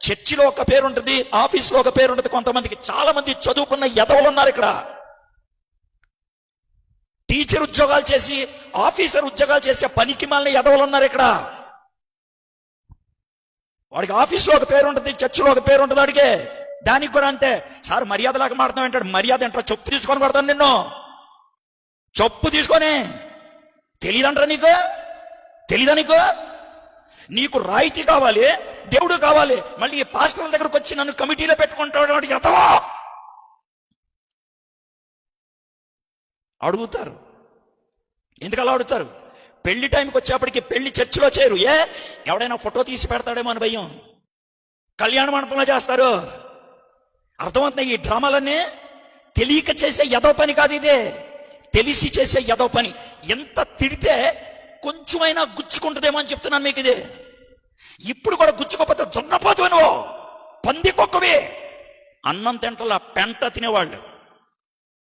చర్చిలో ఒక పేరు ఉంటుంది, ఆఫీస్లో ఒక పేరు ఉంటుంది. కొంతమందికి చాలా మంది చదువుకున్న ఎదవలు ఉన్నారు ఇక్కడ. టీచర్ ఉద్యోగాలు చేసి, ఆఫీసర్ ఉద్యోగాలు చేసే పనికి మాలిన ఎదవలు ఉన్నారు ఇక్కడ. వాడికి ఆఫీస్లో ఒక పేరు ఉంటుంది, చర్చిలో ఒక పేరు ఉంటుంది. వాడికి దానికి కూడా అంతే. సార్ మర్యాదలాగా మాట్లాడతాం అంటాడు. మర్యాద ఏంటో చెప్పు తీసుకొని కొడతాను నిన్ను. చెప్పు తీసుకొని. తెలియదంటారా నీకు? తెలీదా నీకు? నీకు రాయితీ కావాలి, దేవుడు కావాలి, మళ్ళీ ఈ పాస్టర్ల దగ్గరకు వచ్చి నన్ను కమిటీలో పెట్టుకుంటాడు వాడు ఎతవా అడుగుతారు. ఎందుకు అలా అడుగుతారు? పెళ్లి టైంకి వచ్చేప్పటికి పెళ్లి చర్చిలో చేరు. ఎవడైనా ఫోటో తీసి పెడతాడేమో అని భయం. కళ్యాణ మండపంలో చేస్తారు. అర్థమవుతున్నాయి ఈ డ్రామాలన్నీ? తెలియక చేసే ఎదో పని కాదు ఇదే, తెలిసి చేసే ఎదో పని. ఎంత తిడితే కొంచెమైనా గుచ్చుకుంటుందేమో అని చెప్తున్నాను మీకు. ఇది ఇప్పుడు కూడా గుచ్చుకోకపోతే దున్నపోతు నువ్వు, పంది కుక్కవి. అన్నం తింటలా పెంట తినేవాళ్ళు.